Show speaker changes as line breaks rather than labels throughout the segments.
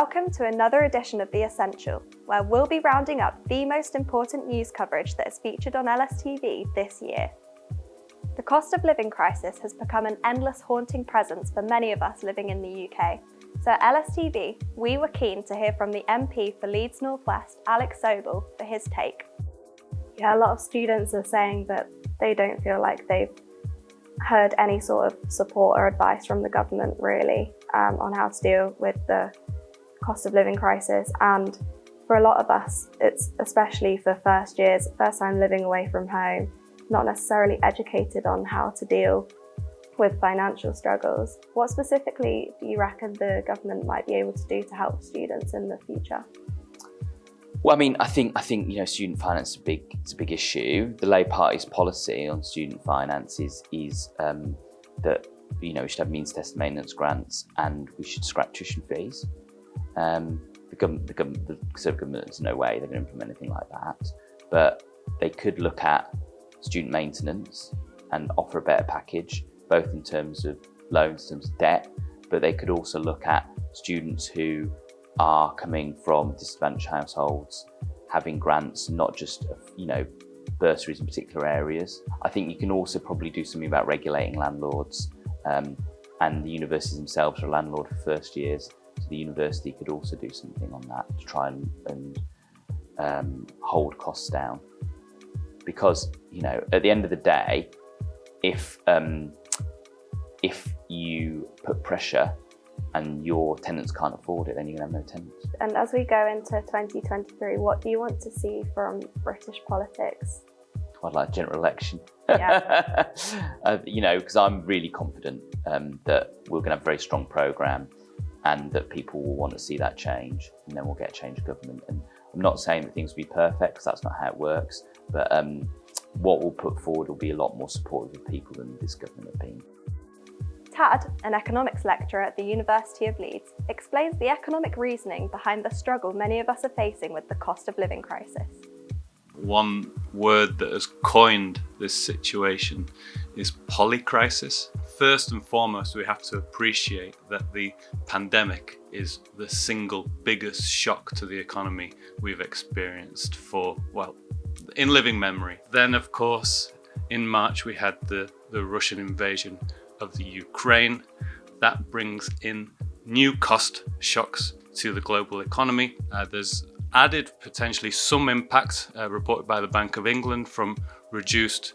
Welcome to another edition of The Essential, where we'll be rounding up the most important news coverage that is featured on LSTV this year. The cost of living crisis has become an endless haunting presence for many of us living in the UK. So at LSTV, we were keen to hear from the MP for Leeds North West, Alex Sobel, for his take. Yeah, a lot of students are saying that they don't feel like they've heard any sort of support or advice from the government really on how to deal with the cost of living crisis. And for a lot of us, it's especially for first years, first time living away from home, not necessarily educated on how to deal with financial struggles. What specifically do you reckon the government might be able to do to help students in the future?
Well, I mean, I think student finance is a big issue. The Labour Party's policy on student finance is that we should have means tested maintenance grants and we should scrap tuition fees. The Conservative government, there's no way they're going to implement anything like that, but they could look at student maintenance and offer a better package, both in terms of loans, in terms of debt, but they could also look at students who are coming from disadvantaged households, having grants, not just bursaries in particular areas. I think you can also probably do something about regulating landlords, and the universities themselves are a landlord for first years, so the university could also do something on that to try and hold costs down. Because at the end of the day, if you put pressure and your tenants can't afford it, then you're going to have no tenants. And
as we go into 2023, what do you want to see from British politics?
I'd like a general election.
Yeah.
Because I'm really confident that we're going to have a very strong programme and that people will want to see that change, and then we'll get a change of government. And I'm not saying that things will be perfect, because that's not how it works, but what we'll put forward will be a lot more supportive of people than this government have been.
Tad, an economics lecturer at the University of Leeds, explains the economic reasoning behind the struggle many of us are facing with the cost of living crisis.
One word that has coined this situation is polycrisis. First and foremost, we have to appreciate that the pandemic is the single biggest shock to the economy we've experienced in living memory. Then, of course, in March, we had the Russian invasion of the Ukraine. That brings in new cost shocks to the global economy. There's added potentially some impact reported by the Bank of England from reduced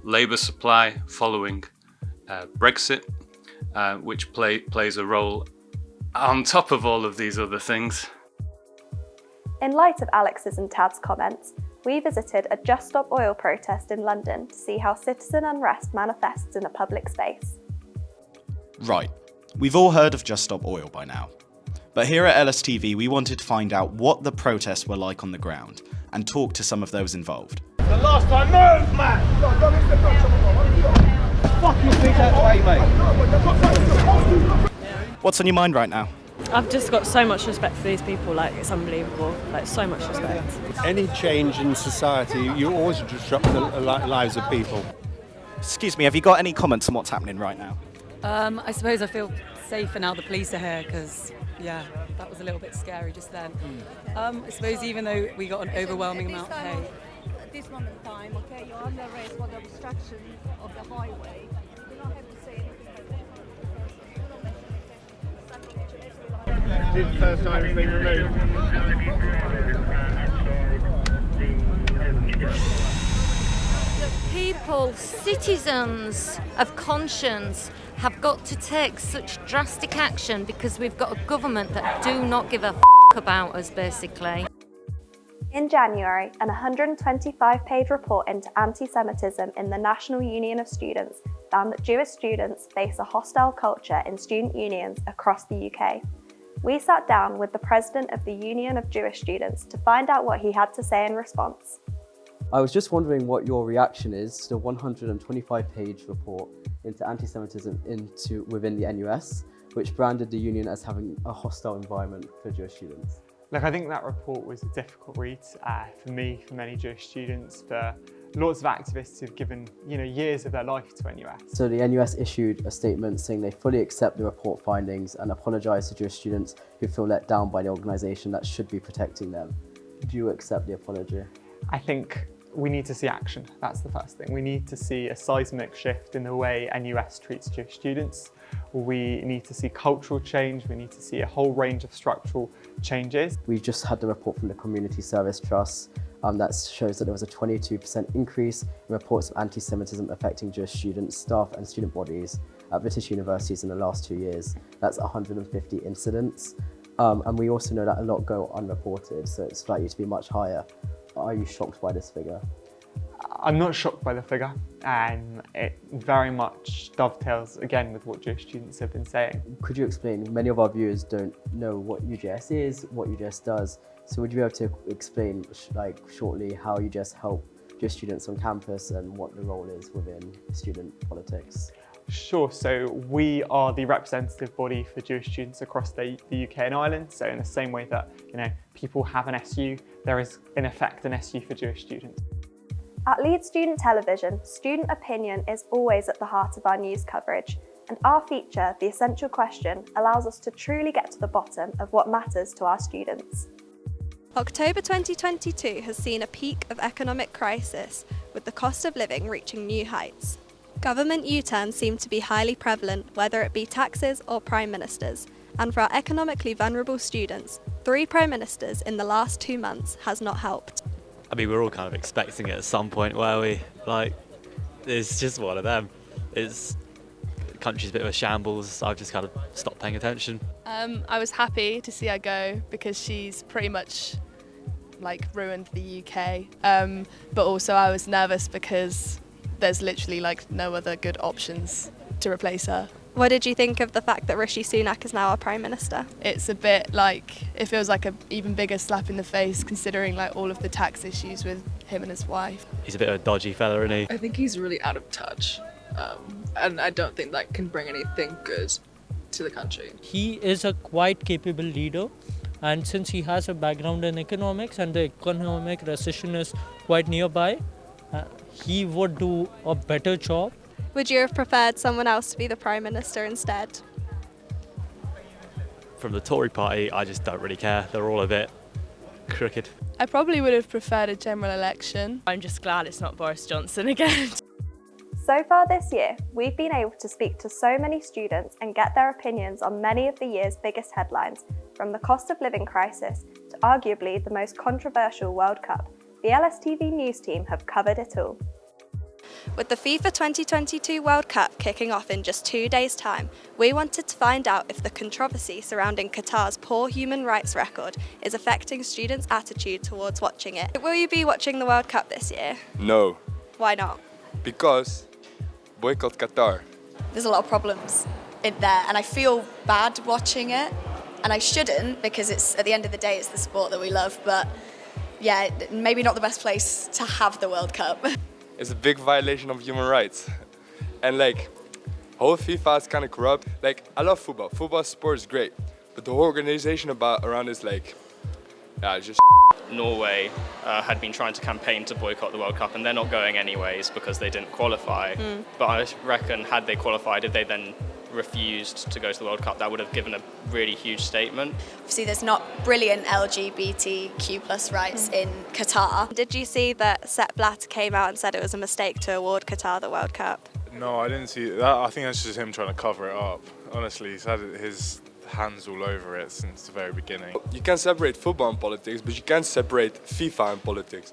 labour supply following Brexit, which plays a role on top of all of these other things.
In light of Alex's and Tad's comments, we visited a Just Stop Oil protest in London to see how citizen unrest manifests in a public space.
Right, we've all heard of Just Stop Oil by now. But here at LSTV, we wanted to find out what the protests were like on the ground and talk to some of those involved.
The last time, move, man! Fuck you, please, out the way, mate.
What's on your mind right now?
I've just got so much respect for these people, it's unbelievable, so much respect.
Any change in society, you always disrupt the lives of people.
Excuse me, have you got any comments on what's happening right now?
I suppose I feel safer now the police are here, because that was a little bit scary just then. I suppose even though we got an overwhelming amount paid.
At this moment in time, okay, you're under arrest for the obstruction of the highway. You don't have to say anything.
This is the first time it's been removed.
People, citizens of conscience, have got to take such drastic action because we've got a government that do not give a about us, basically.
In January, an 125-page report into anti-Semitism in the National Union of Students found that Jewish students face a hostile culture in student unions across the UK. We sat down with the president of the Union of Jewish Students to find out what he had to say in response.
I was just wondering what your reaction is to the 125-page report into anti-Semitism within the NUS, which branded the union as having a hostile environment for Jewish students.
Look, I think that report was a difficult read for me, for many Jewish students, for
lots of activists have given, years of their life to NUS.
So the NUS issued a statement saying they fully accept the report findings and apologise to Jewish students who feel let down by the organisation that should be protecting them. Do you accept the apology?
I think we need to see action. That's the first thing. We need to see a seismic shift in the way NUS treats Jewish students. We need to see cultural change. We need to see a whole range of structural changes.
We just had the report from the Community Service Trust that shows that there was a 22% increase in reports of anti-Semitism affecting Jewish students, staff and student bodies at British universities in the last 2 years. That's 150 incidents. And we also know that a lot go unreported, so it's likely to be much higher. Are you shocked by this figure?
I'm not shocked by the figure, and it very much dovetails again with what Jewish students have been saying.
Could you explain? Many of our viewers don't know what UJS is, what UJS does. So would you be able to explain shortly how UJS help Jewish students on campus and what the role is within student politics?
Sure, so we are the representative body for Jewish students across the UK and Ireland. So in the same way that people have an SU, there is in effect an SU for Jewish students.
At Leeds Student Television, student opinion is always at the heart of our news coverage, and our feature, The Essential Question, allows us to truly get to the bottom of what matters to our students. October 2022 has seen a peak of economic crisis, with the cost of living reaching new heights. Government U-turns seem to be highly prevalent, whether it be taxes or prime ministers, and for our economically vulnerable students, 3 prime ministers in the last 2 months has not helped.
I mean, we're all kind of expecting it at some point, where we it's just one of them. The country's a bit of a shambles. I've just kind of stopped paying attention.
I was happy to see her go because she's pretty much ruined the UK. But also I was nervous because there's literally no other good options to replace her.
What did you think of the fact that Rishi Sunak is now our Prime Minister?
It's a bit it feels like an even bigger slap in the face considering all of the tax issues with him and his wife.
He's a bit of a dodgy fella, isn't he?
I think he's really out of touch, and I don't think that can bring anything good to the country.
He is a quite capable leader, and since he has a background in economics and the economic recession is quite nearby, he would do a better job.
Would you have preferred someone else to be the Prime Minister instead?
From the Tory party, I just don't really care. They're all a bit crooked.
I probably would have preferred a general election.
I'm just glad it's not Boris Johnson again.
So far this year, we've been able to speak to so many students and get their opinions on many of the year's biggest headlines, from the cost of living crisis to arguably the most controversial World Cup. The LSTV news team have covered it all. With the FIFA 2022 World Cup kicking off in just 2 days' time, we wanted to find out if the controversy surrounding Qatar's poor human rights record is affecting students' attitude towards watching it. Will you be watching the World Cup this year?
No.
Why not?
Because boycott Qatar.
There's a lot of problems in there and I feel bad watching it, and I shouldn't because it's at the end of the day it's the sport that we love, but yeah, maybe not the best place to have the World Cup.
It's a big violation of human rights. And whole FIFA is kind of corrupt. I love football. Football sport is great. But the whole organization around is it's just
Norway had been trying to campaign to boycott the World Cup, and they're not going anyways because they didn't qualify. But I reckon had they qualified, if they then refused to go to the World Cup, that would have given a really huge statement.
Obviously there's not brilliant LGBTQ+ rights in Qatar.
Did you see that Sepp Blatter came out and said it was a mistake to award Qatar the World Cup?
No, I didn't see that. I think that's just him trying to cover it up. Honestly, he's had his hands all over it since the very beginning.
You can separate football and politics, but you can't separate FIFA and politics.